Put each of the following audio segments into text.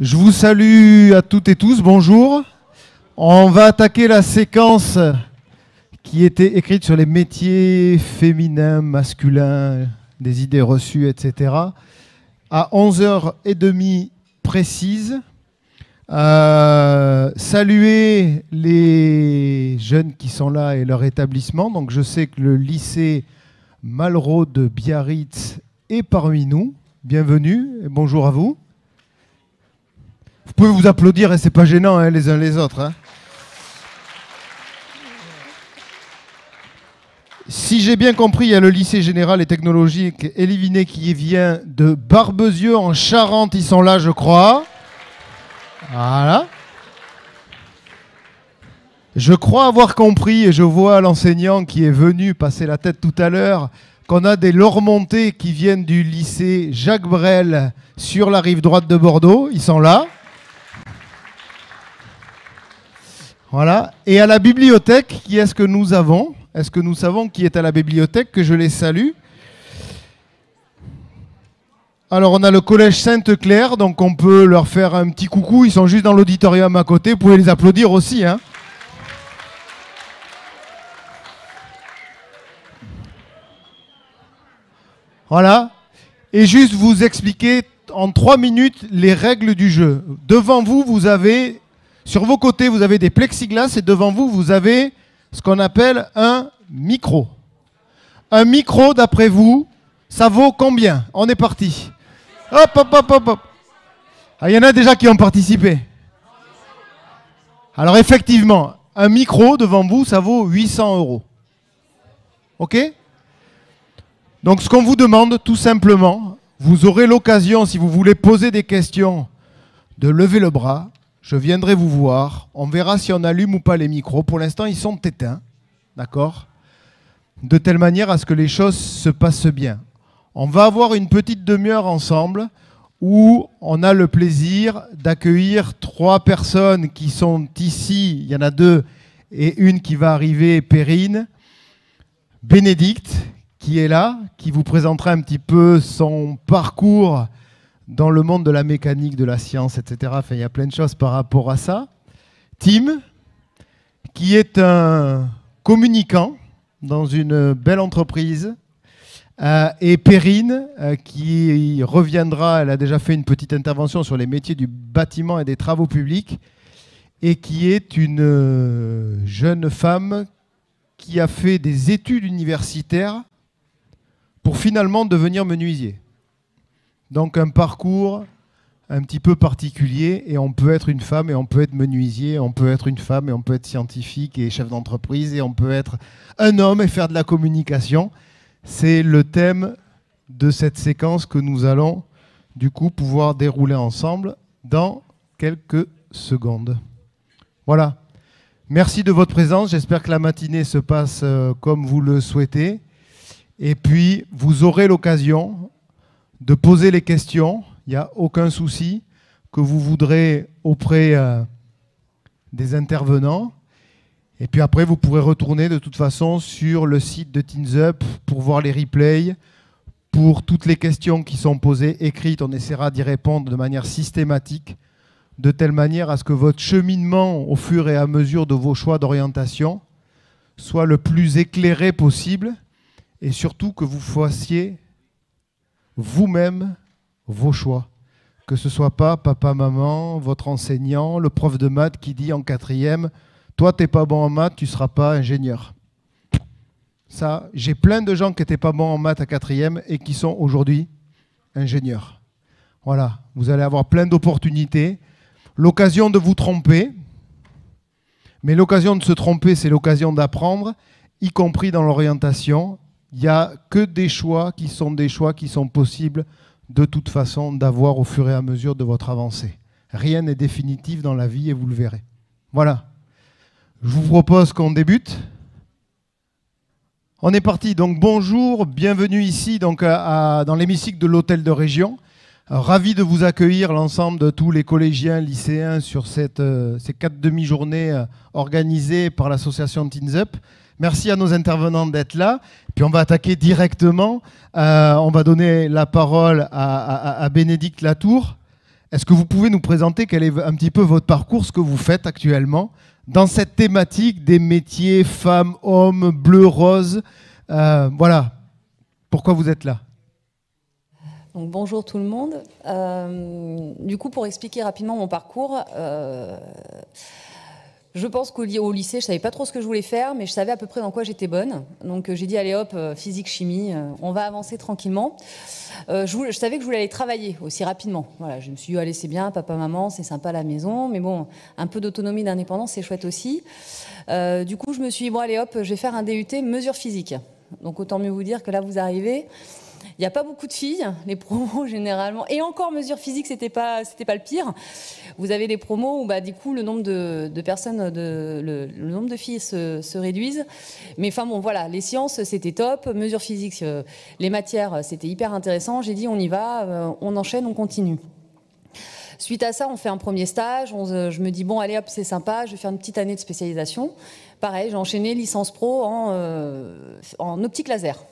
Je vous salue à toutes et tous, bonjour. On va attaquer la séquence qui était écrite sur les métiers féminins, masculins, des idées reçues, etc. à 11h30 précise. Saluer les jeunes qui sont là et leur établissement. Donc je sais que le lycée Malraux de Biarritz est parmi nous. Bienvenue et bonjour à vous. Vous pouvez vous applaudir et c'est pas gênant hein, les uns les autres. Hein. Si j'ai bien compris, il y a le lycée général et technologique Éliviné qui vient de Barbezieux en Charente. Ils sont là, je crois. Voilà. Je crois avoir compris, et je vois l'enseignant qui est venu passer la tête tout à l'heure, qu'on a des Lormontais qui viennent du lycée Jacques Brel sur la rive droite de Bordeaux. Ils sont là. Voilà. Et à la bibliothèque, qui est-ce que nous avons ? Est-ce que nous savons qui est à la bibliothèque ? Que je les salue. Alors, on a le collège Sainte-Claire, donc on peut leur faire un petit coucou. Ils sont juste dans l'auditorium à côté. Vous pouvez les applaudir aussi. Hein. Voilà. Et juste vous expliquer en 3 minutes les règles du jeu. Devant vous, vous avez... Sur vos côtés, vous avez des plexiglas et devant vous, vous avez ce qu'on appelle un micro. Un micro, d'après vous, ça vaut combien ? On est parti. Hop, hop, hop, hop, hop. Ah, il y en a déjà qui ont participé. Alors effectivement, un micro devant vous, ça vaut 800 €. OK ? Donc ce qu'on vous demande, tout simplement, vous aurez l'occasion, si vous voulez poser des questions, de lever le bras. Je viendrai vous voir. On verra si on allume ou pas les micros. Pour l'instant, ils sont éteints. D'accord ? De telle manière à ce que les choses se passent bien. On va avoir une petite demi-heure ensemble où on a le plaisir d'accueillir 3 personnes qui sont ici. Il y en a 2 et une qui va arriver, Perrine. Bénédicte, qui est là, qui vous présentera un petit peu son parcours dans le monde de la mécanique, de la science, etc. Enfin, il y a plein de choses par rapport à ça. Tim, qui est un communicant dans une belle entreprise. Et Perrine, qui reviendra, elle a déjà fait une petite intervention sur les métiers du bâtiment et des travaux publics, et qui est une jeune femme qui a fait des études universitaires pour finalement devenir menuisier. Donc un parcours un petit peu particulier et on peut être une femme et on peut être menuisier, on peut être une femme et on peut être scientifique et chef d'entreprise et on peut être un homme et faire de la communication. C'est le thème de cette séquence que nous allons du coup pouvoir dérouler ensemble dans quelques secondes. Voilà. Merci de votre présence. J'espère que la matinée se passe comme vous le souhaitez. Et puis vous aurez l'occasion de poser les questions, il n'y a aucun souci, que vous voudrez auprès des intervenants. Et puis après, vous pourrez retourner de toute façon sur le site de Teams Up pour voir les replays. Pour toutes les questions qui sont posées écrites, on essaiera d'y répondre de manière systématique, de telle manière à ce que votre cheminement au fur et à mesure de vos choix d'orientation soit le plus éclairé possible et surtout que vous fassiez vous-même vos choix. Que ce ne soit pas papa, maman, votre enseignant, le prof de maths qui dit en 4e, toi, tu n'es pas bon en maths, tu ne seras pas ingénieur. Ça, j'ai plein de gens qui n'étaient pas bons en maths à 4e et qui sont aujourd'hui ingénieurs. Voilà, vous allez avoir plein d'opportunités. L'occasion de vous tromper, mais l'occasion de se tromper, c'est l'occasion d'apprendre, y compris dans l'orientation. Il n'y a que des choix qui sont possibles de toute façon d'avoir au fur et à mesure de votre avancée. Rien n'est définitif dans la vie et vous le verrez. Voilà. Je vous propose qu'on débute. On est parti. Donc bonjour, bienvenue ici donc, dans l'hémicycle de l'Hôtel de Région. Ravi de vous accueillir l'ensemble de tous les collégiens, lycéens sur ces 4 demi-journées organisées par l'association Teams Up. Merci à nos intervenants d'être là. Puis on va attaquer directement. On va donner la parole à Bénédicte Latour. Est-ce que vous pouvez nous présenter quel est un petit peu votre parcours, ce que vous faites actuellement dans cette thématique des métiers femmes, hommes, bleu, rose, voilà, pourquoi vous êtes là? Donc, bonjour tout le monde. Du coup, pour expliquer rapidement mon parcours, je pense qu'au lycée, je ne savais pas trop ce que je voulais faire, mais je savais à peu près dans quoi j'étais bonne. Donc j'ai dit, allez hop, physique, chimie, on va avancer tranquillement. Je savais que je voulais aller travailler aussi rapidement. Voilà, je me suis dit, allez, c'est bien, papa, maman, c'est sympa à la maison, mais bon, un peu d'autonomie, d'indépendance, c'est chouette aussi. Du coup, je me suis dit, bon, allez hop, je vais faire un DUT mesure physique. Donc autant mieux vous dire que là, vous arrivez. Il n'y a pas beaucoup de filles, les promos généralement, et encore mesure physique, c'était pas le pire. Vous avez des promos où bah, du coup le nombre de personnes, le nombre de filles se réduisent. Mais enfin bon voilà, les sciences c'était top, mesure physique, les matières c'était hyper intéressant. J'ai dit on y va, on enchaîne, on continue. Suite à ça, on fait un premier stage. Je me dis, bon, allez hop, c'est sympa, je vais faire une petite année de spécialisation. Pareil, j'ai enchaîné licence pro en optique laser.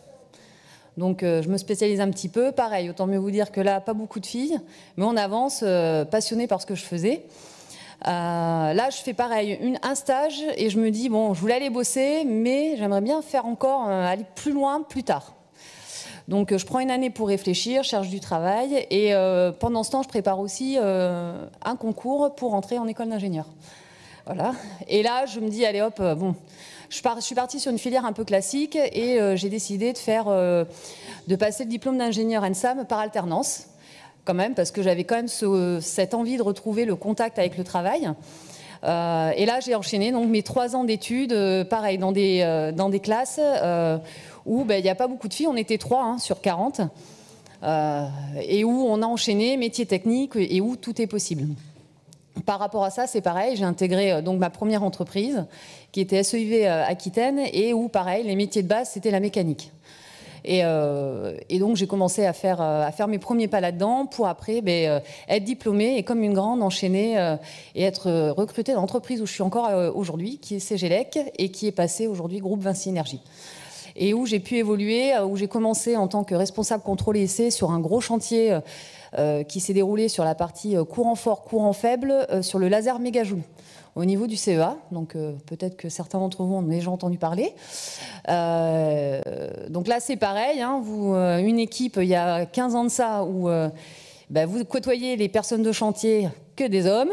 Donc je me spécialise un petit peu. Pareil, autant mieux vous dire que là, pas beaucoup de filles, mais on avance, passionnée par ce que je faisais. Là, je fais pareil, un stage, et je me dis, bon, je voulais aller bosser, mais j'aimerais bien faire encore, aller plus loin, plus tard. Donc je prends une année pour réfléchir, cherche du travail, et pendant ce temps, je prépare aussi un concours pour entrer en école d'ingénieur. Voilà. Et là, je me dis, allez hop, bon... Je suis partie sur une filière un peu classique et j'ai décidé de passer le diplôme d'ingénieur ENSAM par alternance, quand même, parce que j'avais quand même cette envie de retrouver le contact avec le travail. Et là, j'ai enchaîné donc, mes 3 ans d'études, pareil, dans des classes où il n'y a pas beaucoup de filles, on était 3 sur 40, et où on a enchaîné métiers techniques et où tout est possible. Par rapport à ça, c'est pareil, j'ai intégré donc ma première entreprise qui était SEIV Aquitaine et où, pareil, les métiers de base, c'était la mécanique. Et donc, j'ai commencé à faire mes premiers pas là-dedans pour après être diplômée et comme une grande, enchaîner et être recrutée dans l'entreprise où je suis encore aujourd'hui, qui est CGLEC et qui est passée aujourd'hui groupe Vinci Énergie. Et où j'ai pu évoluer, où j'ai commencé en tant que responsable contrôle et essai sur un gros chantier qui s'est déroulé sur la partie courant fort, courant faible, sur le laser mégajoule au niveau du CEA. Donc peut-être que certains d'entre vous en ont déjà entendu parler. Donc là, c'est pareil. Hein, une équipe, il y a 15 ans de ça, où vous côtoyez les personnes de chantier que des hommes.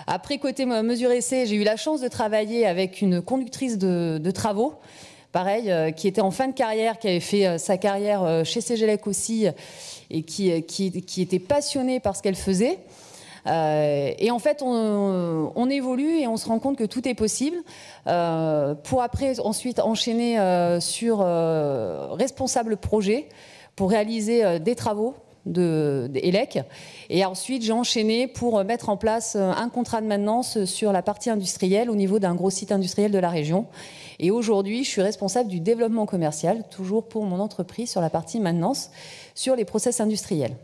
Après, côté mesure essai, j'ai eu la chance de travailler avec une conductrice de travaux, pareil, qui était en fin de carrière, qui avait fait sa carrière chez CGLEC aussi, et qui était passionnée par ce qu'elle faisait. Et en fait, on évolue et on se rend compte que tout est possible pour après ensuite enchaîner sur responsable projet pour réaliser des travaux d'ELEC. Et ensuite, j'ai enchaîné pour mettre en place un contrat de maintenance sur la partie industrielle au niveau d'un gros site industriel de la région. Et aujourd'hui, je suis responsable du développement commercial, toujours pour mon entreprise, sur la partie maintenance, sur les process industriels.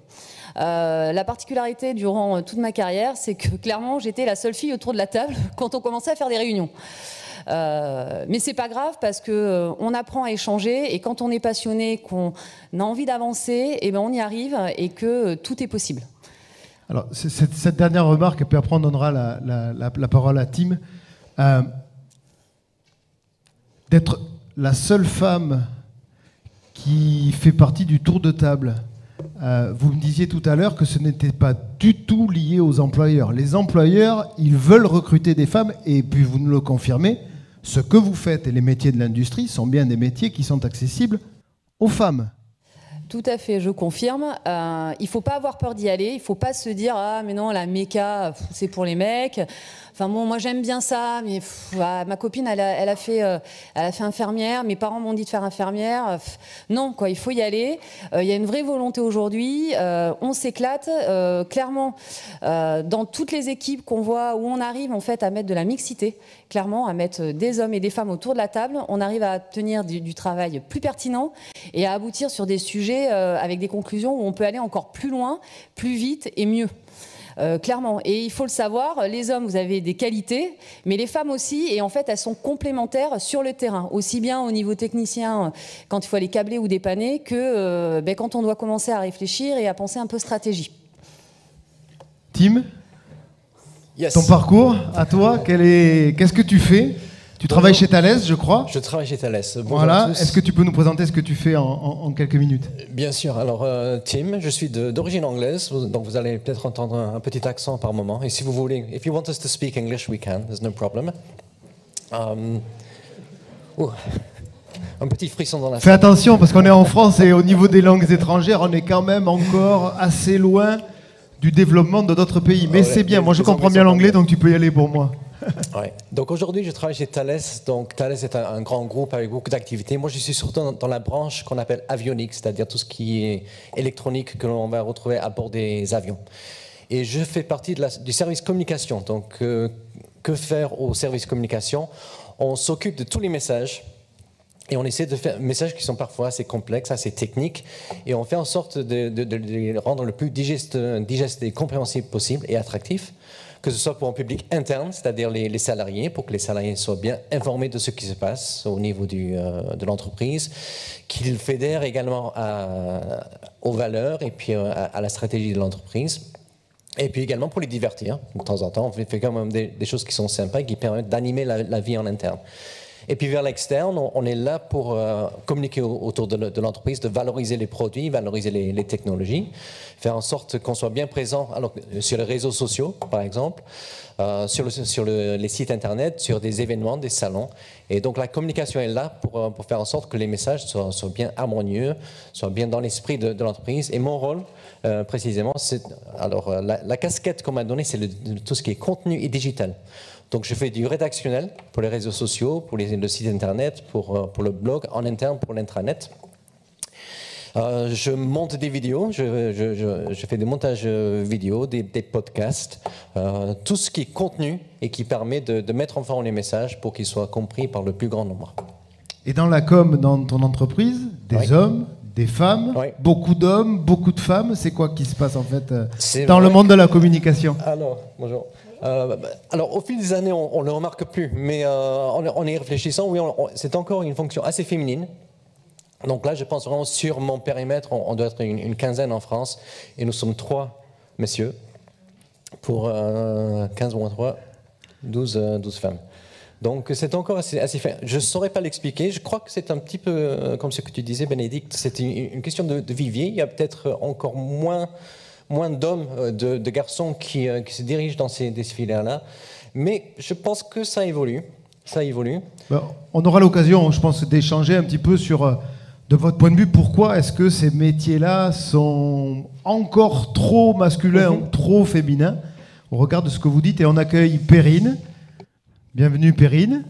La particularité durant toute ma carrière, c'est que clairement, j'étais la seule fille autour de la table quand on commençait à faire des réunions. Mais c'est pas grave parce que on apprend à échanger et quand on est passionné, qu'on a envie d'avancer, et on y arrive et que tout est possible. Alors, cette dernière remarque, et puis après on donnera la parole à Tim. D'être la seule femme qui fait partie du tour de table. Vous me disiez tout à l'heure que ce n'était pas du tout lié aux employeurs. Les employeurs, ils veulent recruter des femmes, et puis vous nous le confirmez, ce que vous faites et les métiers de l'industrie sont bien des métiers qui sont accessibles aux femmes. Tout à fait, je confirme. Il ne faut pas avoir peur d'y aller. Il ne faut pas se dire « Ah, mais non, la méca, c'est pour les mecs. » Enfin bon, moi j'aime bien ça, mais ma copine, elle a fait infirmière. Mes parents m'ont dit de faire infirmière. Non, quoi, il faut y aller. Il y a une vraie volonté aujourd'hui. On s'éclate. Clairement, dans toutes les équipes qu'on voit, où on arrive en fait à mettre de la mixité, clairement, à mettre des hommes et des femmes autour de la table, on arrive à tenir du travail plus pertinent et à aboutir sur des sujets avec des conclusions où on peut aller encore plus loin, plus vite et mieux. Clairement. Et il faut le savoir, les hommes, vous avez des qualités, mais les femmes aussi, et en fait, elles sont complémentaires sur le terrain, aussi bien au niveau technicien, quand il faut aller câbler ou dépanner, que quand on doit commencer à réfléchir et à penser un peu stratégie. Tim, Yes. ton parcours, à toi, qu'est-ce que tu fais? Tu travailles chez Thales, je crois. Je travaille chez Thales. Bonjour Voilà. à tous. Est-ce que tu peux nous présenter ce que tu fais en quelques minutes? Bien sûr. Alors, Tim, je suis d'origine anglaise, donc vous allez peut-être entendre un petit accent par moment. Et si vous voulez, if you want us to speak English, we can. There's no problem. Un petit frisson dans la Fais attention, parce qu'on est en France et au niveau des langues étrangères, on est quand même encore assez loin du développement de d'autres pays. Mais c'est bien, moi je comprends bien l'anglais, donc tu peux y aller pour moi. Ouais. Donc aujourd'hui, je travaille chez Thales. Donc Thales est un grand groupe avec beaucoup d'activités. Moi, je suis surtout dans la branche qu'on appelle avionique, c'est-à-dire tout ce qui est électronique que l'on va retrouver à bord des avions. Et je fais partie du service communication. Donc, que faire au service communication? On s'occupe de tous les messages. Et on essaie de faire des messages qui sont parfois assez complexes, assez techniques, et on fait en sorte de les rendre le plus digeste et compréhensible possible et attractif, que ce soit pour un public interne, c'est-à-dire les salariés, pour que les salariés soient bien informés de ce qui se passe au niveau de l'entreprise, qu'ils fédèrent également aux valeurs et puis à la stratégie de l'entreprise. Et puis également pour les divertir. De temps en temps, on fait quand même des choses qui sont sympas et qui permettent d'animer la vie en interne. Et puis vers l'externe, on est là pour communiquer autour de l'entreprise, de valoriser les produits, valoriser les technologies, faire en sorte qu'on soit bien présent sur les réseaux sociaux, par exemple, sur les sites internet, sur des événements, des salons. Et donc la communication est là pour faire en sorte que les messages soient bien harmonieux, soient bien dans l'esprit de l'entreprise. Et mon rôle, précisément, c'est la casquette qu'on m'a donnée, c'est tout ce qui est contenu et digital. Donc je fais du rédactionnel pour les réseaux sociaux, pour le site internet, pour le blog, en interne pour l'intranet. Je monte des vidéos, je fais des montages vidéo, des podcasts, tout ce qui est contenu et qui permet de mettre en forme les messages pour qu'ils soient compris par le plus grand nombre. Et dans la com, dans ton entreprise, des hommes, des femmes, beaucoup d'hommes, beaucoup de femmes, c'est quoi qui se passe en fait dans le monde de la communication? Alors, bonjour. Alors, au fil des années, on ne le remarque plus, mais en y réfléchissant, oui, c'est encore une fonction assez féminine. Donc là, je pense vraiment sur mon périmètre, on doit être une quinzaine en France, et nous sommes 3 messieurs pour 15 moins 3, 12 femmes. Donc c'est encore assez fin. Je ne saurais pas l'expliquer. Je crois que c'est un petit peu, comme ce que tu disais, Bénédicte, c'est une question de vivier. Il y a peut-être encore moins d'hommes, de garçons qui se dirigent dans ces filières-là. Mais je pense que ça évolue. Ça évolue. On aura l'occasion, je pense, d'échanger un petit peu sur, de votre point de vue, pourquoi est-ce que ces métiers-là sont encore trop masculins ou trop féminins au regard de ce que vous dites. Et on accueille Perrine. Bienvenue Perrine.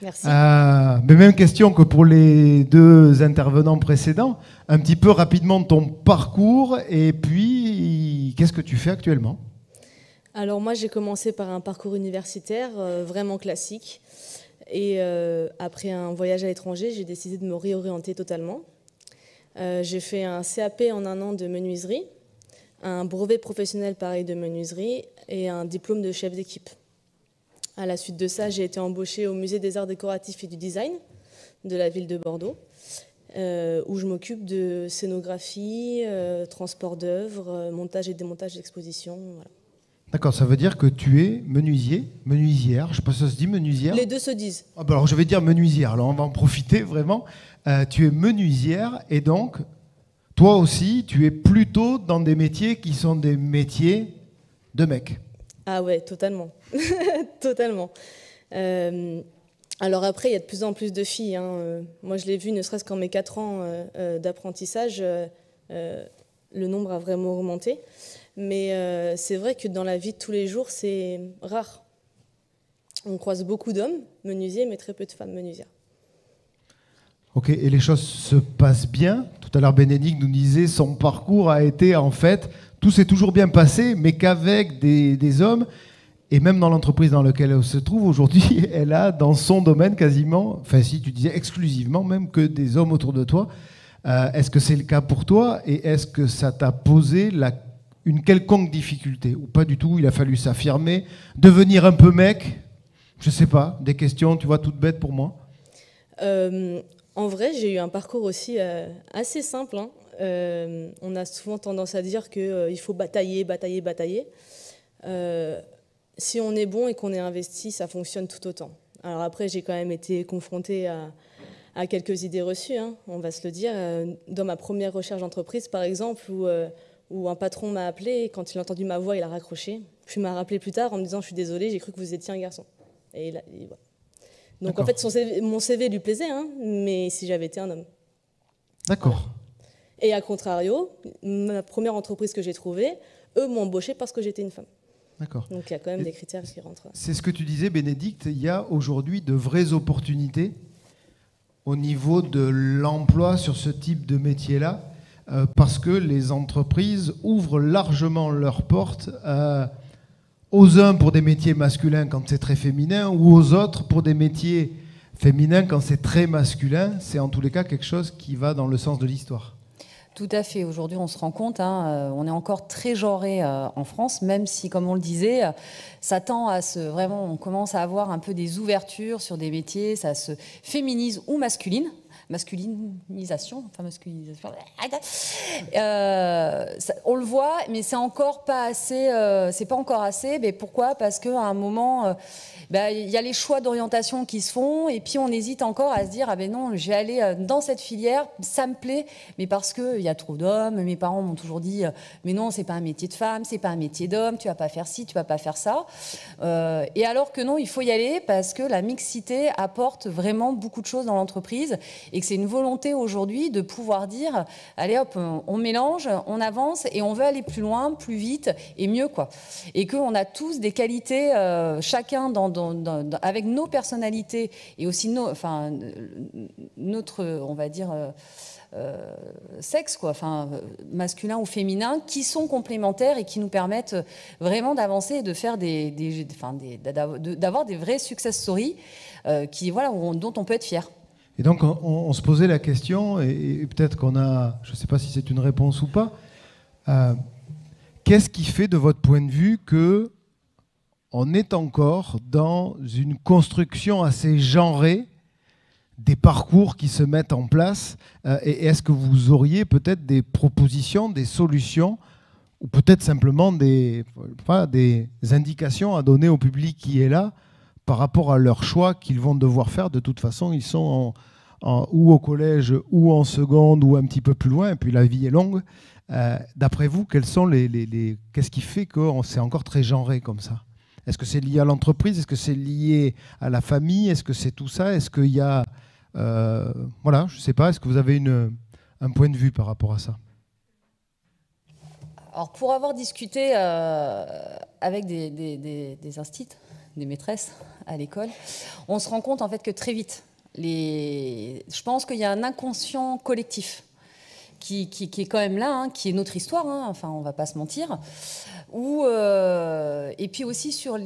Merci. Mais même question que pour les 2 intervenants précédents. Un petit peu rapidement ton parcours et puis qu'est-ce que tu fais actuellement? Alors moi j'ai commencé par un parcours universitaire vraiment classique et après un voyage à l'étranger j'ai décidé de me réorienter totalement. J'ai fait un CAP en 1 an de menuiserie, un brevet professionnel pareil de menuiserie et un diplôme de chef d'équipe. À la suite de ça, j'ai été embauchée au Musée des Arts Décoratifs et du Design de la ville de Bordeaux, où je m'occupe de scénographie, transport d'œuvres, montage et démontage d'expositions. Voilà. D'accord, ça veut dire que tu es menuisière, je ne sais pas si ça se dit menuisière. Les deux se disent. Alors je vais dire menuisière, alors on va en profiter vraiment. Tu es menuisière et donc, toi aussi, tu es plutôt dans des métiers qui sont des métiers de mecs. Ah ouais, totalement. Totalement. Alors après, il y a de plus en plus de filles. Moi, je l'ai vu, ne serait-ce qu'en mes 4 ans d'apprentissage, le nombre a vraiment augmenté. Mais c'est vrai que dans la vie de tous les jours, c'est rare. On croise beaucoup d'hommes menuisiers, mais très peu de femmes menuisières. Ok, et les choses se passent bien. Tout à l'heure, Bénédicte nous disait son parcours a été en fait, tout s'est toujours bien passé, mais qu'avec des hommes. Et même dans l'entreprise dans laquelle elle se trouve aujourd'hui, elle a dans son domaine quasiment, enfin si tu disais exclusivement même que des hommes autour de toi. Est-ce que c'est le cas pour toi et est-ce que ça t'a posé une quelconque difficulté ou pas du tout? Il a fallu s'affirmer, devenir un peu mec, je sais pas, des questions, tu vois, toutes bêtes pour moi. En vrai, j'ai eu un parcours aussi assez simple. On a souvent tendance à dire qu'il faut batailler. Si on est bon et qu'on est investi, ça fonctionne tout autant. Alors après, j'ai quand même été confrontée à quelques idées reçues, hein, on va se le dire. Dans ma première recherche d'entreprise, par exemple, où un patron m'a appelé, et quand il a entendu ma voix, il a raccroché. Puis il m'a rappelé plus tard en me disant « Je suis désolée, j'ai cru que vous étiez un garçon ». Et voilà. Donc en fait, mon CV lui plaisait, hein, mais si j'avais été un homme. D'accord. Voilà. Et à contrario, ma première entreprise que j'ai trouvée, eux m'ont embauchée parce que j'étais une femme. D'accord. Donc il y a quand même des critères qui rentrent. C'est ce que tu disais, Bénédicte, il y a aujourd'hui de vraies opportunités au niveau de l'emploi sur ce type de métier-là, parce que les entreprises ouvrent largement leurs portes aux uns pour des métiers masculins quand c'est très féminin, ou aux autres pour des métiers féminins quand c'est très masculin. C'est en tous les cas quelque chose qui va dans le sens de l'histoire. Tout à fait. Aujourd'hui, on se rend compte, hein, on est encore très genré en France, même si, comme on le disait, ça tend à vraiment, on commence à avoir un peu des ouvertures sur des métiers, ça se féminise ou masculinisation, enfin masculinisation. On le voit, mais c'est encore pas assez. C'est pas encore assez. Mais pourquoi ? Parce qu'à un moment, y a les choix d'orientation qui se font, et puis on hésite encore à se dire ah ben non, je vais aller dans cette filière, ça me plaît, mais parce que il y a trop d'hommes. Mes parents m'ont toujours dit mais non, c'est pas un métier de femme, c'est pas un métier d'homme, tu vas pas faire ci, tu vas pas faire ça. Et alors que non, il faut y aller parce que la mixité apporte vraiment beaucoup de choses dans l'entreprise. Et que c'est une volonté aujourd'hui de pouvoir dire allez hop, on mélange, on avance et on veut aller plus loin, plus vite et mieux, quoi. Et qu'on a tous des qualités, chacun avec nos personnalités et aussi notre, on va dire, sexe, quoi, enfin, masculin ou féminin, qui sont complémentaires et qui nous permettent vraiment d'avancer et de faire d'avoir des vraies success stories dont on peut être fier. Et donc, on se posait la question, et peut-être qu'on a, je ne sais pas si c'est une réponse ou pas, qu'est-ce qui fait, de votre point de vue, qu'on est encore dans une construction assez genrée des parcours qui se mettent en place, et est-ce que vous auriez peut-être des propositions, des solutions, ou peut-être simplement des indications à donner au public qui est là par rapport à leurs choix qu'ils vont devoir faire? De toute façon, ils sont ou au collège, ou en seconde, ou un petit peu plus loin, et puis la vie est longue. D'après vous, qu'est-ce qui fait que c'est encore très genré comme ça? Est-ce que c'est lié à l'entreprise? Est-ce que c'est lié à la famille? Est-ce que c'est tout ça? Est-ce qu'il y a... voilà, je ne sais pas. Est-ce que vous avez un point de vue par rapport à ça? Alors, pour avoir discuté avec des instituts, des maîtresses à l'école, on se rend compte en fait que très vite, je pense qu'il y a un inconscient collectif qui est quand même là, hein, qui est notre histoire, hein, enfin on va pas se mentir, et puis aussi sur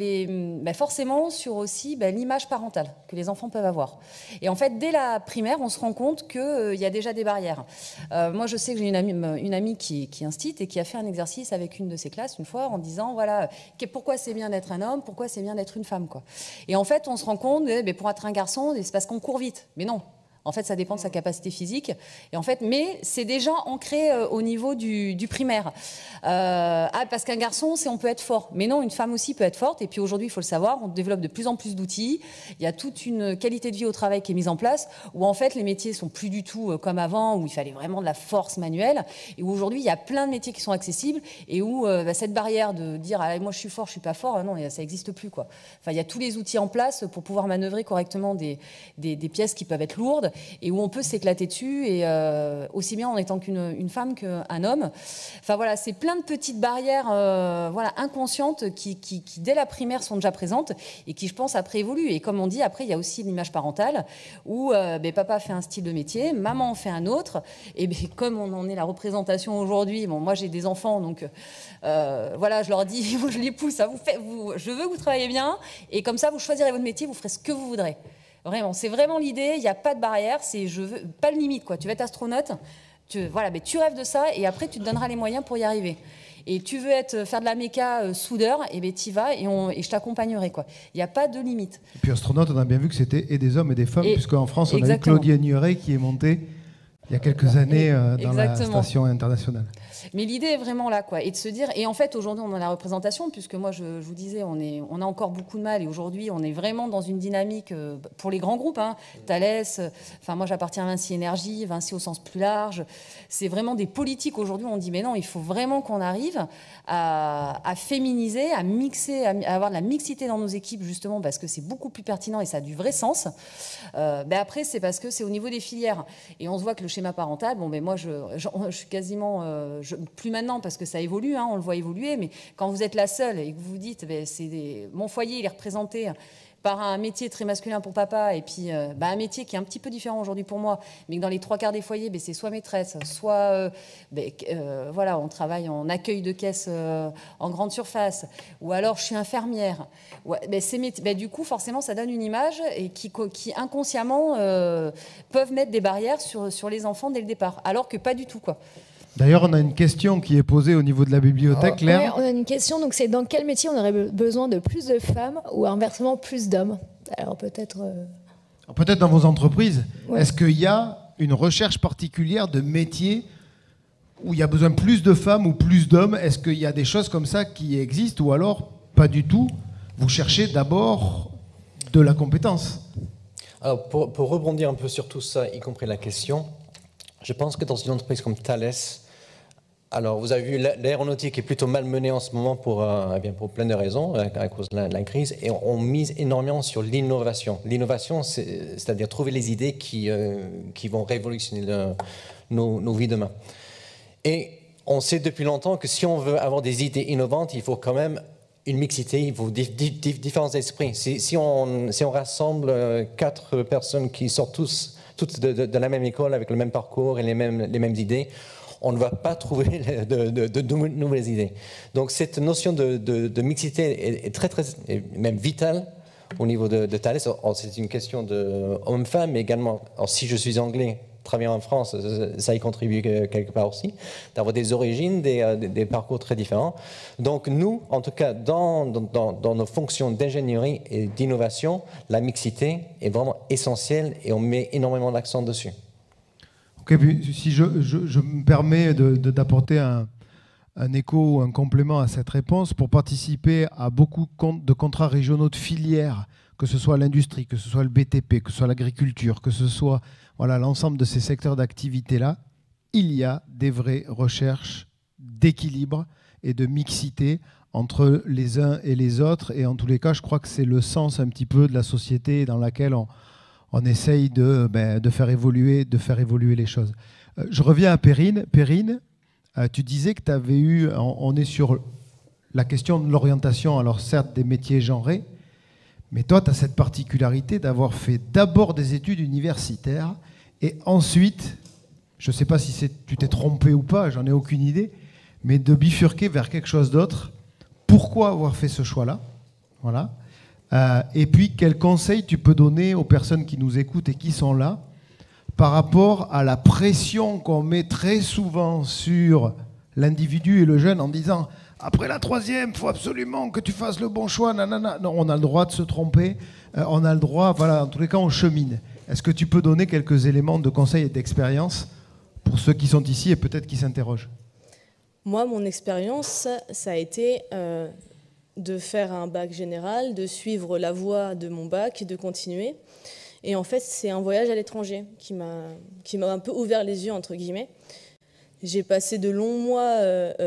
forcément sur aussi l'image parentale que les enfants peuvent avoir. Et en fait, dès la primaire, on se rend compte qu'il y a déjà des barrières. Moi, je sais que j'ai une amie qui instite et qui a fait un exercice avec une de ses classes une fois en disant voilà, pourquoi c'est bien d'être un homme, pourquoi c'est bien d'être une femme, quoi. Et en fait, on se rend compte pour être un garçon, c'est parce qu'on court vite. Mais non. En fait, ça dépend de sa capacité physique. Et en fait, mais c'est déjà ancré au niveau du primaire. Parce qu'un garçon, on peut être fort. Mais non, une femme aussi peut être forte. Et puis aujourd'hui, il faut le savoir, on développe de plus en plus d'outils. Il y a toute une qualité de vie au travail qui est mise en place, où en fait, les métiers sont plus du tout comme avant, où il fallait vraiment de la force manuelle. Et où aujourd'hui, il y a plein de métiers qui sont accessibles et où cette barrière de dire moi je suis fort, je suis pas fort, non, ça n'existe plus, quoi. Enfin, il y a tous les outils en place pour pouvoir manœuvrer correctement des pièces qui peuvent être lourdes, et où on peut s'éclater dessus, et aussi bien en étant qu'une femme qu'un homme. Enfin voilà, c'est plein de petites barrières inconscientes qui, dès la primaire, sont déjà présentes et qui, je pense, après évoluent. Et comme on dit, après, il y a aussi l'image parentale où papa fait un style de métier, maman en fait un autre. Et comme on en est la représentation aujourd'hui, moi j'ai des enfants, donc je leur dis, je les pousse, je veux que vous travaillez bien, et comme ça, vous choisirez votre métier, vous ferez ce que vous voudrez. Vraiment, c'est vraiment l'idée, il n'y a pas de barrière, pas de limite, quoi. Tu vas être astronaute, tu rêves de ça, et après tu te donneras les moyens pour y arriver. Et tu veux faire de la méca soudeur, et t'y vas, et je t'accompagnerai, quoi. Il n'y a pas de limite. Et puis astronaute, on a bien vu que c'était et des hommes et des femmes, puisqu'en France, on a eu Claudie Agnuret qui est montée il y a quelques années dans la station internationale. Mais l'idée est vraiment là, quoi, et de se dire, et en fait aujourd'hui on a la représentation, puisque moi je vous disais, on a encore beaucoup de mal, et aujourd'hui on est vraiment dans une dynamique pour les grands groupes, hein, Thales, enfin moi j'appartiens à Vinci Énergie, Vinci au sens plus large, c'est vraiment des politiques aujourd'hui, on dit mais non, il faut vraiment qu'on arrive à féminiser, à mixer, à avoir de la mixité dans nos équipes, justement parce que c'est beaucoup plus pertinent et ça a du vrai sens. Après c'est parce que c'est au niveau des filières, et on se voit que le schéma parental, bon, moi je suis quasiment, plus maintenant parce que ça évolue, hein, on le voit évoluer, mais quand vous êtes la seule et que vous vous dites, mon foyer il est représenté par un métier très masculin pour papa, et puis un métier qui est un petit peu différent aujourd'hui pour moi, mais que dans les 3/4 des foyers, c'est soit maîtresse, soit voilà, on travaille en accueil de caisse en grande surface, ou alors je suis infirmière. Ouais, du coup, forcément, ça donne une image et qui inconsciemment peuvent mettre des barrières sur les enfants dès le départ, alors que pas du tout, quoi. D'ailleurs, on a une question qui est posée au niveau de la bibliothèque, Claire. Ouais, on a une question, donc c'est dans quel métier on aurait besoin de plus de femmes ou inversement plus d'hommes? Alors peut-être... Peut-être dans vos entreprises. Ouais. Est-ce qu'il y a une recherche particulière de métiers où il y a besoin plus de femmes ou plus d'hommes? Est-ce qu'il y a des choses comme ça qui existent, ou alors pas du tout? Vous cherchez d'abord de la compétence. Alors pour rebondir un peu sur tout ça, y compris la question, je pense que dans une entreprise comme Thales, alors vous avez vu, l'aéronautique est plutôt malmenée en ce moment pour plein de raisons, à cause de la crise, et on mise énormément sur l'innovation. L'innovation, c'est-à-dire trouver les idées qui vont révolutionner nos vies demain. Et on sait depuis longtemps que si on veut avoir des idées innovantes, il faut quand même une mixité, il faut différents esprits. Si on rassemble 4 personnes qui sortent toutes de la même école, avec le même parcours et les mêmes idées, on ne va pas trouver de nouvelles idées. Donc cette notion de mixité est très, très, même vitale au niveau de Thales. C'est une question de homme-femme, mais également, si je suis anglais, travaillant en France, ça y contribue quelque part aussi, d'avoir des origines, des parcours très différents. Donc nous, en tout cas, dans nos fonctions d'ingénierie et d'innovation, la mixité est vraiment essentielle et on met énormément d'accent dessus. Ok, puis si je me permets d'apporter un écho ou un complément à cette réponse, pour participer à beaucoup de contrats régionaux de filières, que ce soit l'industrie, que ce soit le BTP, que ce soit l'agriculture, que ce soit l'ensemble de ces secteurs d'activité-là, il y a des vraies recherches d'équilibre et de mixité entre les uns et les autres. Et en tous les cas, je crois que c'est le sens un petit peu de la société dans laquelle on essaye de faire évoluer les choses. Je reviens à Perrine. Perrine, tu disais que tu avais eu... On est sur la question de l'orientation, alors certes des métiers genrés, mais toi, tu as cette particularité d'avoir fait d'abord des études universitaires et ensuite, je ne sais pas si tu t'es trompé ou pas, j'en ai aucune idée, mais de bifurquer vers quelque chose d'autre. Pourquoi avoir fait ce choix-là? Voilà. Et puis, quel conseil tu peux donner aux personnes qui nous écoutent et qui sont là par rapport à la pression qu'on met très souvent sur l'individu et le jeune en disant « Après la 3e, il faut absolument que tu fasses le bon choix. » Nanana. Non, on a le droit de se tromper. On a le droit, en tous les cas, on chemine. Est-ce que tu peux donner quelques éléments de conseils et d'expérience pour ceux qui sont ici et peut-être qui s'interrogent? Moi, mon expérience, ça a été de faire un bac général, de suivre la voie de mon bac et de continuer. Et en fait, c'est un voyage à l'étranger qui m'a un peu ouvert les yeux, entre guillemets. J'ai passé de longs mois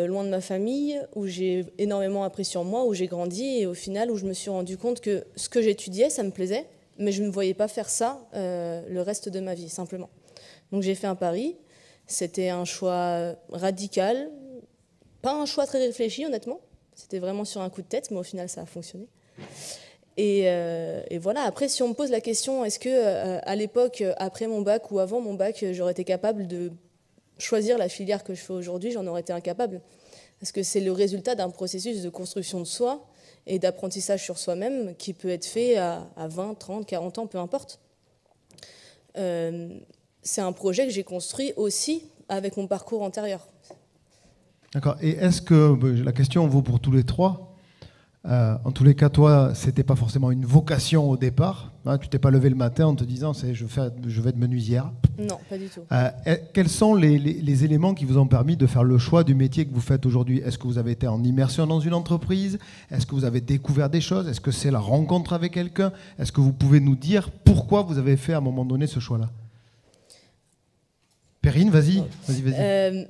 loin de ma famille, où j'ai énormément appris sur moi, où j'ai grandi, et au final, où je me suis rendu compte que ce que j'étudiais, ça me plaisait, mais je ne me voyais pas faire ça le reste de ma vie, simplement. Donc j'ai fait un pari. C'était un choix radical, pas un choix très réfléchi, honnêtement. C'était vraiment sur un coup de tête, mais au final, ça a fonctionné. Et voilà. Après, si on me pose la question, est-ce que à l'époque, après mon bac ou avant mon bac, j'aurais été capable de choisir la filière que je fais aujourd'hui, j'en aurais été incapable. Parce que c'est le résultat d'un processus de construction de soi et d'apprentissage sur soi-même qui peut être fait à 20, 30, 40 ans, peu importe. C'est un projet que j'ai construit aussi avec mon parcours antérieur. D'accord. Et est-ce que, la question vaut pour tous les trois, En tous les cas, toi, c'était pas forcément une vocation au départ. Hein, tu t'es pas levé le matin en te disant je vais être menuisière. Non, pas du tout. Quels sont les éléments qui vous ont permis de faire le choix du métier que vous faites aujourd'hui? Est-ce que vous avez été en immersion dans une entreprise? Est-ce que vous avez découvert des choses? Est-ce que c'est la rencontre avec quelqu'un? Est-ce que vous pouvez nous dire pourquoi vous avez fait à un moment donné ce choix-là? Perrine, vas-y.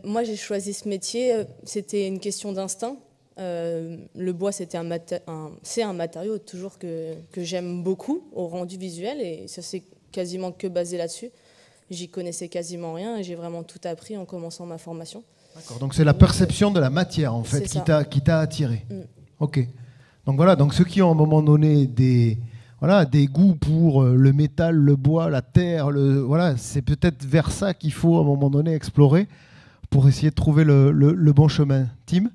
Moi, j'ai choisi ce métier, c'était une question d'instinct. Le bois, c'est un matériau toujours que j'aime beaucoup au rendu visuel, et ça s'est quasiment que basé là-dessus. J'y connaissais quasiment rien et j'ai vraiment tout appris en commençant ma formation. D'accord, donc c'est la perception de la matière en fait qui t'a attiré. Ok. Donc voilà, donc ceux qui ont à un moment donné des goûts pour le métal, le bois, la terre, c'est peut-être vers ça qu'il faut à un moment donné explorer pour essayer de trouver le bon chemin. Tim ?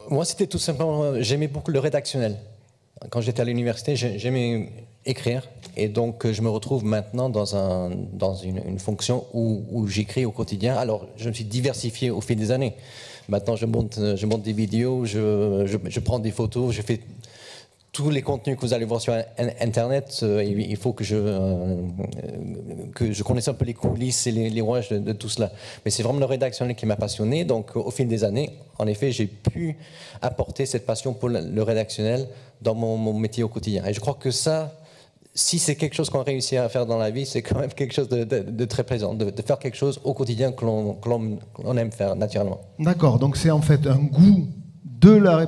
Moi, c'était tout simplement, j'aimais beaucoup le rédactionnel. Quand j'étais à l'université, j'aimais écrire, et donc je me retrouve maintenant dans une fonction où j'écris au quotidien. Alors, je me suis diversifié au fil des années. Maintenant, je monte des vidéos, je prends des photos, je fais tous les contenus que vous allez voir sur Internet. Il faut que je connaisse un peu les coulisses et les rouages de tout cela. Mais c'est vraiment le rédactionnel qui m'a passionné. Donc, au fil des années, en effet, j'ai pu apporter cette passion pour le rédactionnel dans mon métier au quotidien. Et je crois que ça, si c'est quelque chose qu'on réussit à faire dans la vie, c'est quand même quelque chose de très plaisant, de faire quelque chose au quotidien que l'on aime faire naturellement. D'accord, donc c'est en fait un goût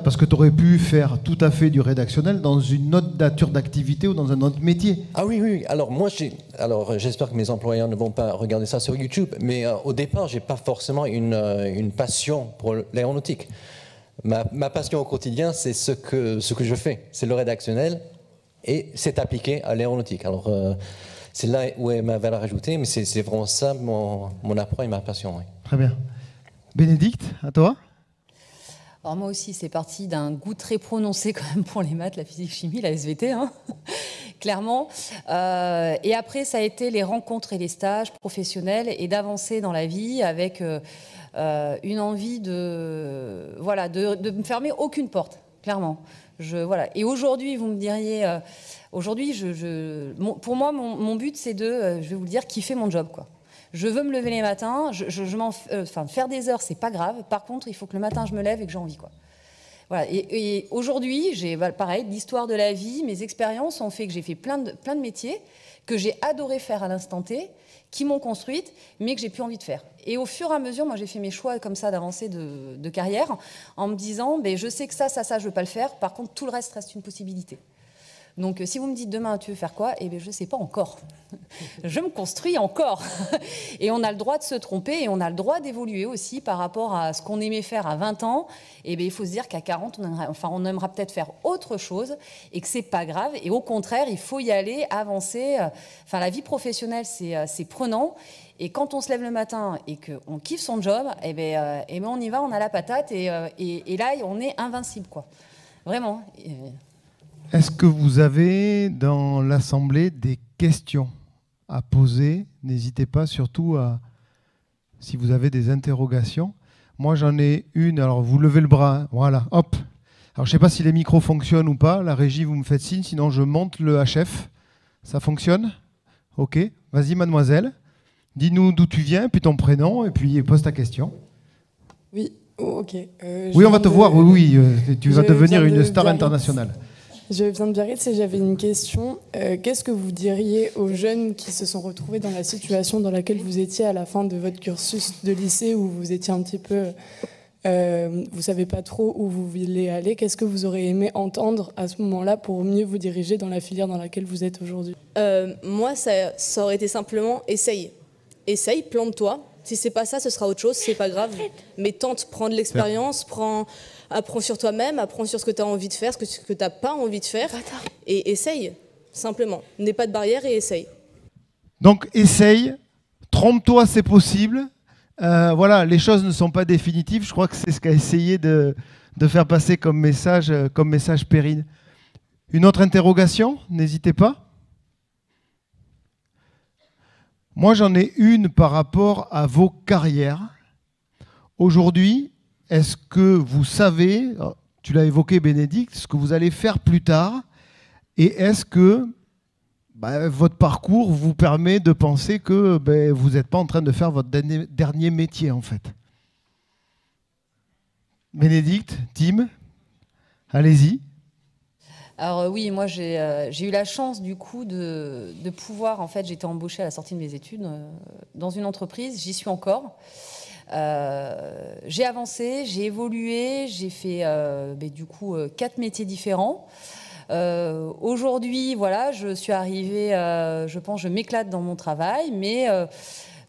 parce que tu aurais pu faire tout à fait du rédactionnel dans une autre nature d'activité ou dans un autre métier. Ah oui. Alors moi, j'espère que mes employeurs ne vont pas regarder ça sur YouTube, mais au départ, j'ai pas forcément une passion pour l'aéronautique. Ma passion au quotidien, c'est ce que je fais, c'est le rédactionnel, et c'est appliqué à l'aéronautique. Alors c'est là où est ma valeur ajoutée, mais c'est vraiment ça mon approche et ma passion. Oui. Très bien. Bénédicte, à toi? Alors moi aussi, c'est parti d'un goût très prononcé quand même pour les maths, la physique-chimie, la SVT, hein, clairement. Et après, ça a été les rencontres et les stages professionnels et d'avancer dans la vie avec une envie de me fermer aucune porte, clairement. Et aujourd'hui, vous me diriez, pour moi, mon but, c'est je vais vous le dire, kiffer mon job, quoi. Je veux me lever les matins, faire des heures, c'est pas grave. Par contre, il faut que le matin, je me lève et que j'ai envie, quoi. Voilà. Et aujourd'hui, j'ai pareil, l'histoire de la vie, mes expériences ont fait que j'ai fait plein de métiers que j'ai adoré faire à l'instant T, qui m'ont construite, mais que j'ai plus envie de faire. Et au fur et à mesure, moi, j'ai fait mes choix comme ça d'avancer de carrière en me disant, je sais que ça, je veux pas le faire. Par contre, tout le reste reste une possibilité. Donc, si vous me dites demain, tu veux faire quoi? Je ne sais pas encore. Je me construis encore. Et on a le droit de se tromper et on a le droit d'évoluer aussi par rapport à ce qu'on aimait faire à 20 ans. Il faut se dire qu'à 40, on aimera peut-être faire autre chose et que ce n'est pas grave. Et au contraire, il faut y aller, avancer. La vie professionnelle, c'est prenant. Et quand on se lève le matin et qu'on kiffe son job, on y va, on a la patate. Et là, on est invincible, quoi. Vraiment. Est-ce que vous avez dans l'Assemblée des questions à poser? N'hésitez pas surtout si vous avez des interrogations. Moi, j'en ai une. Alors, vous levez le bras. Hein. Voilà, hop. Alors, je ne sais pas si les micros fonctionnent ou pas. La régie, vous me faites signe. Sinon, je monte le HF. Ça fonctionne? Ok. Vas-y, mademoiselle. Dis-nous d'où tu viens, puis ton prénom, et puis pose ta question. Oui, ok. Oui, on va te voir. Oui, tu vas devenir une star internationale. Je viens de Biarritz et j'avais une question. Qu'est-ce que vous diriez aux jeunes qui se sont retrouvés dans la situation dans laquelle vous étiez à la fin de votre cursus de lycée, où vous étiez un petit peu... vous ne savez pas trop où vous voulez aller? Qu'est-ce que vous auriez aimé entendre à ce moment-là pour mieux vous diriger dans la filière dans laquelle vous êtes aujourd'hui? Moi, ça aurait été simplement essaye. Essaye, plante-toi. Si c'est pas ça, ce sera autre chose, c'est pas grave. Mais tente, prends de l'expérience, apprends sur toi-même, apprends sur ce que tu as envie de faire, ce que tu n'as pas envie de faire. Et essaye, simplement. N'aie pas de barrière et essaye. Donc essaye, trompe-toi, c'est possible. Voilà, les choses ne sont pas définitives. Je crois que c'est ce qu'a essayé de faire passer comme message Perrine. Une autre interrogation? N'hésitez pas. Moi, j'en ai une par rapport à vos carrières. Aujourd'hui, est-ce que vous savez, tu l'as évoqué Bénédicte, ce que vous allez faire plus tard, et est-ce que votre parcours vous permet de penser que vous n'êtes pas en train de faire votre dernier métier en fait? Bénédicte, Tim, allez-y. Alors oui, moi j'ai eu la chance du coup de pouvoir, en fait, j'ai été embauchée à la sortie de mes études dans une entreprise, j'y suis encore. J'ai avancé, j'ai évolué, j'ai fait du coup 4 métiers différents. Aujourd'hui, voilà, je suis arrivée, je pense, je m'éclate dans mon travail, mais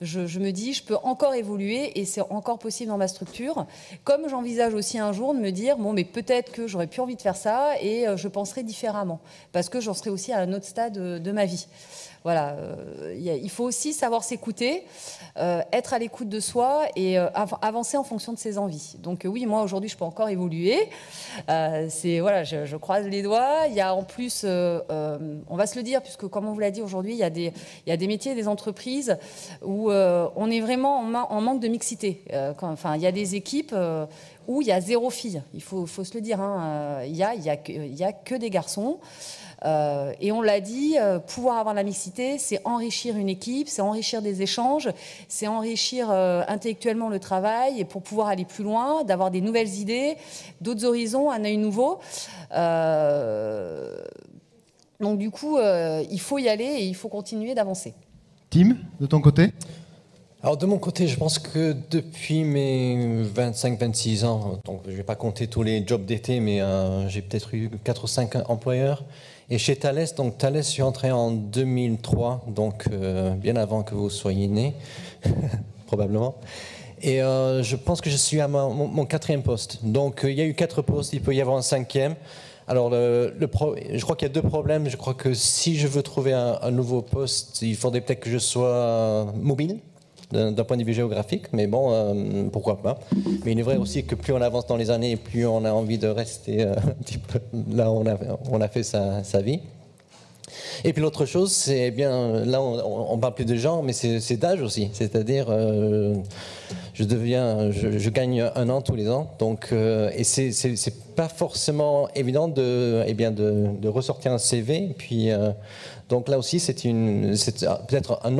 je me dis, je peux encore évoluer et c'est encore possible dans ma structure. Comme j'envisage aussi un jour de me dire, bon, mais peut-être que j'aurais plus envie de faire ça et je penserai différemment, parce que j'en serai aussi à un autre stade de ma vie. Voilà, il faut aussi savoir s'écouter, être à l'écoute de soi et avancer en fonction de ses envies. Donc oui, moi aujourd'hui, je peux encore évoluer. Voilà, je croise les doigts. Il y a en plus, on va se le dire, puisque comme on vous l'a dit aujourd'hui, il y a des métiers et des entreprises où on est vraiment en manque de mixité. Il y a des équipes où il y a 0 filles. Il faut se le dire. Hein. Il y a que des garçons. Et on l'a dit, pouvoir avoir la mixité, c'est enrichir une équipe, c'est enrichir des échanges, c'est enrichir intellectuellement le travail et pour pouvoir aller plus loin, d'avoir des nouvelles idées, d'autres horizons, un œil nouveau. Donc du coup, il faut y aller et il faut continuer d'avancer. Tim, de ton côté? Alors de mon côté, je pense que depuis mes 25-26 ans, donc je ne vais pas compter tous les jobs d'été, mais j'ai peut-être eu 4 ou 5 employeurs. Et chez Thales, donc Thales, je suis entré en 2003, donc bien avant que vous soyez nés, probablement. Et je pense que je suis à mon 4e poste. Donc il y a eu 4 postes, il peut y avoir un 5e. Alors je crois qu'il y a 2 problèmes. Je crois que si je veux trouver un nouveau poste, il faudrait peut-être que je sois mobile d'un point de vue géographique, mais bon, pourquoi pas. Mais il est vrai aussi que plus on avance dans les années, plus on a envie de rester un petit peu là où on a fait sa vie. Et puis l'autre chose, c'est bien, là on parle plus de genre, mais c'est d'âge aussi. C'est-à-dire, je gagne 1 an tous les ans, donc et c'est pas forcément évident de ressortir un CV. Et puis donc là aussi, c'est peut-être un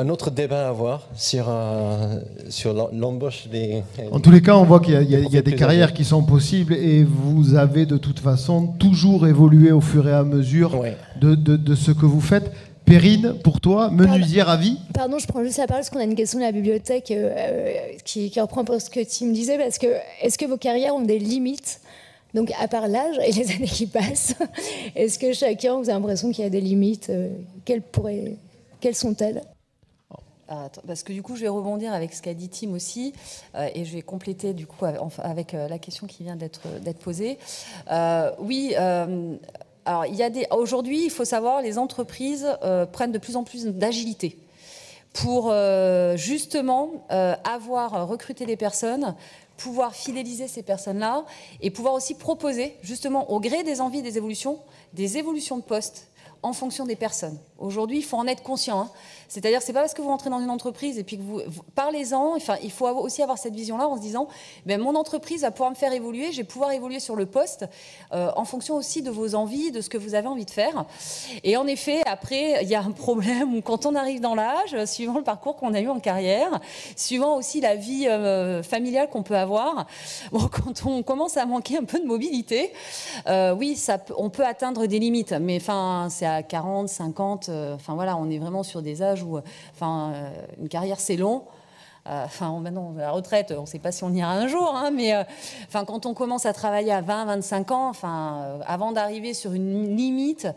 autre débat à avoir sur l'embauche des... En tous les cas, on voit qu'il y a des carrières qui sont possibles et vous avez de toute façon toujours évolué au fur et à mesure de ce que vous faites. Perrine, pour toi, menuisière à vie? Pardon, je prends juste la parole parce qu'on a une question de la bibliothèque qui reprend pour ce que Tim disait. Parce que, est-ce que vos carrières ont des limites? Donc, à part l'âge et les années qui passent, est-ce que chacun, vous avez l'impression qu'il y a des limites? Quelles sont-elles? Parce que du coup, je vais rebondir avec ce qu'a dit Tim aussi, et je vais compléter du coup avec la question qui vient d'être posée. Oui. Alors, aujourd'hui, il faut savoir, les entreprises prennent de plus en plus d'agilité pour justement recruter des personnes, pouvoir fidéliser ces personnes-là et pouvoir aussi proposer, justement, au gré des envies et des évolutions de poste en fonction des personnes. Aujourd'hui, il faut en être conscient. Hein. C'est-à-dire, c'est pas parce que vous rentrez dans une entreprise et puis que vous parlez-en. Enfin, il faut aussi avoir cette vision-là en se disant, mon entreprise va pouvoir me faire évoluer, je vais pouvoir évoluer sur le poste en fonction aussi de vos envies, de ce que vous avez envie de faire. Et en effet, après, il y a un problème où quand on arrive dans l'âge, suivant le parcours qu'on a eu en carrière, suivant aussi la vie familiale qu'on peut avoir, quand on commence à manquer un peu de mobilité, oui, on peut atteindre des limites. Mais enfin, c'est à 40, 50. Voilà, on est vraiment sur des âges où une carrière c'est long. Maintenant, la retraite, on ne sait pas si on ira un jour, hein, mais quand on commence à travailler à 20, 25 ans, avant d'arriver sur une limite,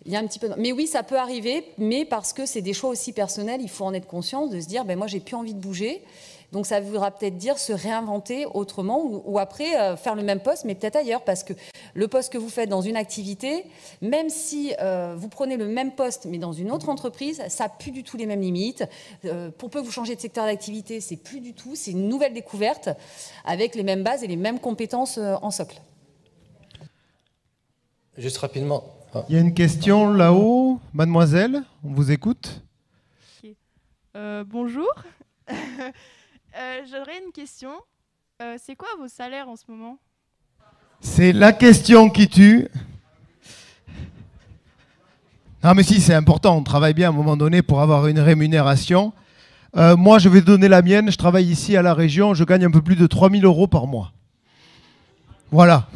il y a un petit peu. Mais oui, ça peut arriver, mais parce que c'est des choix aussi personnels, il faut en être conscient, de se dire, moi, j'ai plus envie de bouger. Donc ça voudra peut-être dire se réinventer autrement ou après faire le même poste mais peut-être ailleurs, parce que le poste que vous faites dans une activité, même si vous prenez le même poste mais dans une autre entreprise, ça n'a plus du tout les mêmes limites. Pour peu que vous changez de secteur d'activité, c'est plus du tout, c'est une nouvelle découverte avec les mêmes bases et les mêmes compétences en socle. Juste rapidement. Il y a une question là-haut, mademoiselle, on vous écoute. Okay. Bonjour. J'aurais une question. C'est quoi vos salaires en ce moment? C'est la question qui tue. Non mais si, c'est important, on travaille bien à un moment donné pour avoir une rémunération. Moi, je vais donner la mienne, je travaille ici à la région, je gagne un peu plus de 3 000 € par mois. Voilà.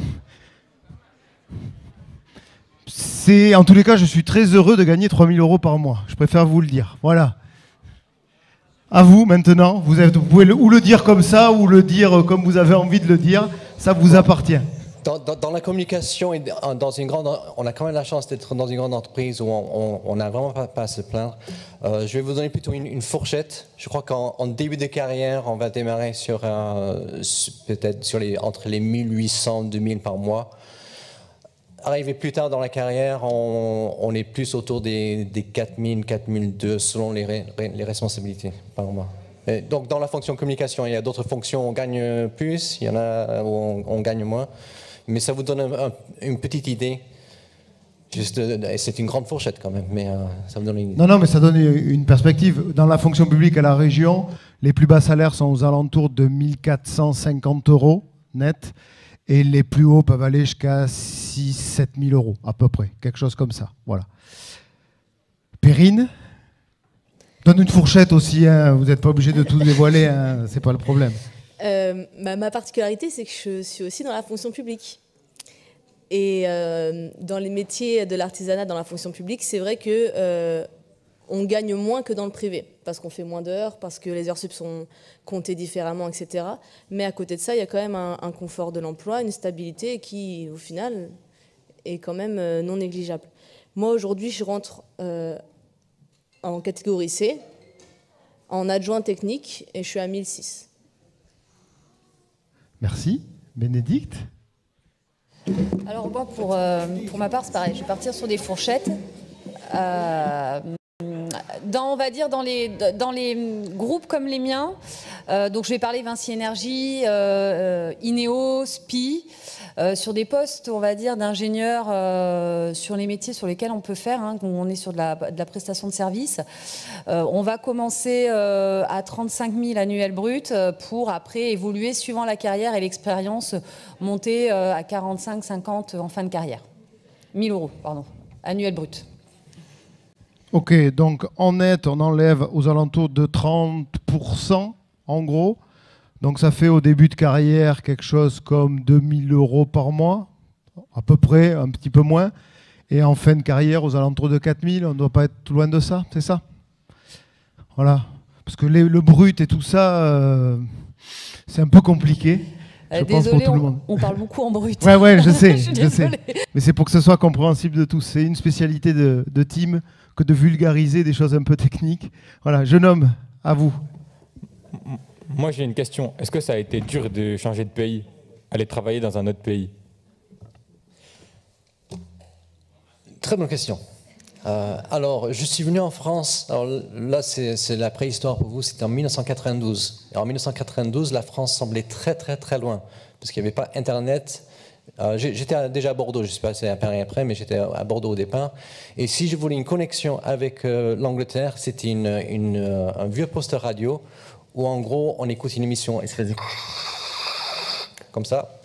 En tous les cas, je suis très heureux de gagner 3 000 € par mois. Je préfère vous le dire. Voilà. À vous maintenant, vous pouvez ou le dire comme ça, ou le dire comme vous avez envie de le dire, ça vous appartient. Dans la communication, et on a quand même la chance d'être dans une grande entreprise où on n'a vraiment pas à se plaindre. Je vais vous donner plutôt une fourchette. Je crois qu'en début de carrière, on va démarrer peut-être entre les 1800 et 2000 par mois. Arrivé plus tard dans la carrière, on est plus autour des 4000, 4002 selon les responsabilités par mois. Et donc dans la fonction communication, il y a d'autres fonctions où on gagne plus, il y en a où on gagne moins. Mais ça vous donne une petite idée. C'est une grande fourchette quand même, mais ça vous donne une idée. Non, mais ça donne une perspective. Dans la fonction publique à la région, les plus bas salaires sont aux alentours de 1 450 € net. Et les plus hauts peuvent aller jusqu'à 6 000 à 7 000 € à peu près. Quelque chose comme ça. Voilà. Perrine, donne une fourchette aussi. Hein. Vous n'êtes pas obligé de tout dévoiler. Hein. Ce n'est pas le problème. Ma particularité, c'est que je suis aussi dans la fonction publique. Et dans les métiers de l'artisanat, dans la fonction publique, c'est vrai que on gagne moins que dans le privé, parce qu'on fait moins d'heures, parce que les heures sup sont comptées différemment, etc. Mais à côté de ça, il y a quand même un confort de l'emploi, une stabilité qui, au final, est quand même non négligeable. Moi, aujourd'hui, je rentre en catégorie C, en adjoint technique, et je suis à 1006. Merci. Bénédicte? Alors moi, pour ma part, c'est pareil. Je vais partir sur des fourchettes. On va dire dans les groupes comme les miens, donc je vais parler Vinci Énergie, Ineos, SPI, sur des postes, on va dire, d'ingénieurs sur les métiers sur lesquels on peut faire, hein, on est sur de la prestation de service. On va commencer à 35 000 annuels bruts pour après évoluer suivant la carrière et l'expérience, monter à 45, 50 en fin de carrière. 1 000 €, pardon, annuels bruts. Ok, donc en net, on enlève aux alentours de 30%, en gros. Donc ça fait au début de carrière quelque chose comme 2 000 € par mois, à peu près, un petit peu moins. Et en fin de carrière, aux alentours de 4 000, on ne doit pas être loin de ça, c'est ça? Voilà. Parce que le brut et tout ça, c'est un peu compliqué. Désolé, on parle beaucoup en brut. Ouais, je sais, je sais. Mais c'est pour que ce soit compréhensible de tous. C'est une spécialité de team que de vulgariser des choses un peu techniques. Voilà, jeune homme, à vous. Moi, j'ai une question. Est-ce que ça a été dur de changer de pays, aller travailler dans un autre pays? Très bonne question. Alors, je suis venu en France. Alors là, c'est la préhistoire pour vous. C'était en 1992. Et en 1992, la France semblait très, très, très loin, parce qu'il n'y avait pas Internet. J'étais déjà à Bordeaux, je suis passé à Paris après, mais j'étais à Bordeaux au départ. Et si je voulais une connexion avec l'Angleterre, c'était un vieux poste radio où en gros on écoute une émission et ça faisait comme ça.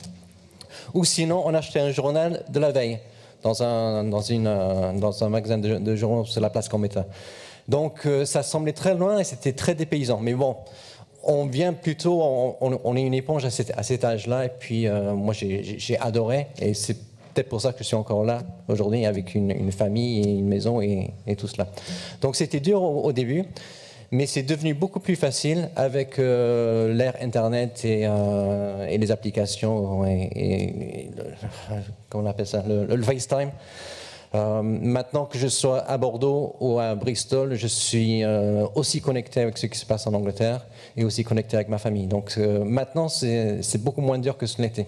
Ou sinon on achetait un journal de la veille dans un magasin de journaux sur la place Gambetta. Donc ça semblait très loin et c'était très dépaysant. Mais bon, on vient plutôt, on est une éponge à cet âge-là, et puis moi j'ai adoré, et c'est peut-être pour ça que je suis encore là aujourd'hui avec une famille et une maison et tout cela. Donc c'était dur au début, mais c'est devenu beaucoup plus facile avec l'ère Internet et les applications et comment on appelle ça, le FaceTime. Maintenant que je sois à Bordeaux ou à Bristol, je suis aussi connecté avec ce qui se passe en Angleterre et aussi connecté avec ma famille. Donc maintenant, c'est beaucoup moins dur que ce l'était.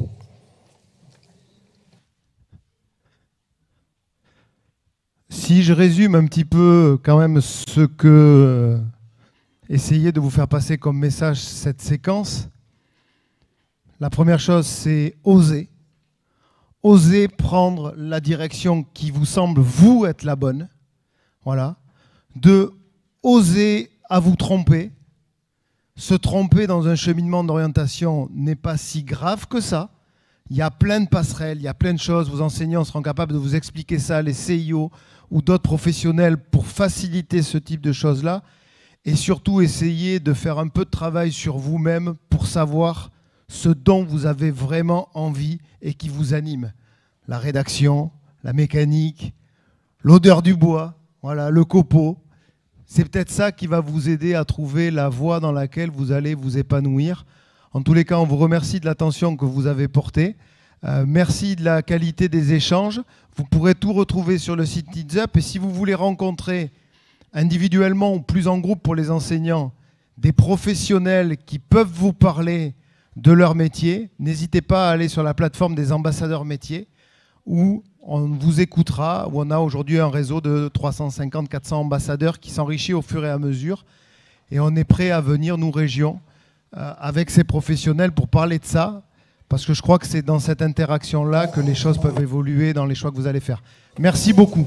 Si je résume un petit peu quand même ce que essayait de vous faire passer comme message cette séquence, la première chose, c'est oser. Osez prendre la direction qui vous semble, vous, être la bonne. Voilà. De oser à vous tromper se tromper dans un cheminement d'orientation n'est pas si grave que ça. Il y a plein de passerelles, il y a plein de choses. Vos enseignants seront capables de vous expliquer ça, les CIO ou d'autres professionnels, pour faciliter ce type de choses-là. Et surtout, essayez de faire un peu de travail sur vous-même pour savoir ce dont vous avez vraiment envie et qui vous anime. La rédaction, la mécanique, l'odeur du bois, voilà, le copeau. C'est peut-être ça qui va vous aider à trouver la voie dans laquelle vous allez vous épanouir. En tous les cas, on vous remercie de l'attention que vous avez portée. Merci de la qualité des échanges. Vous pourrez tout retrouver sur le site TeadsUp. Et si vous voulez rencontrer individuellement ou plus en groupe pour les enseignants des professionnels qui peuvent vous parler de leur métier, n'hésitez pas à aller sur la plateforme des ambassadeurs métiers où on vous écoutera, où on a aujourd'hui un réseau de 350-400 ambassadeurs qui s'enrichit au fur et à mesure. Et on est prêt à venir, nous, régions, avec ces professionnels pour parler de ça, parce que je crois que c'est dans cette interaction-là que les choses peuvent évoluer dans les choix que vous allez faire. Merci beaucoup.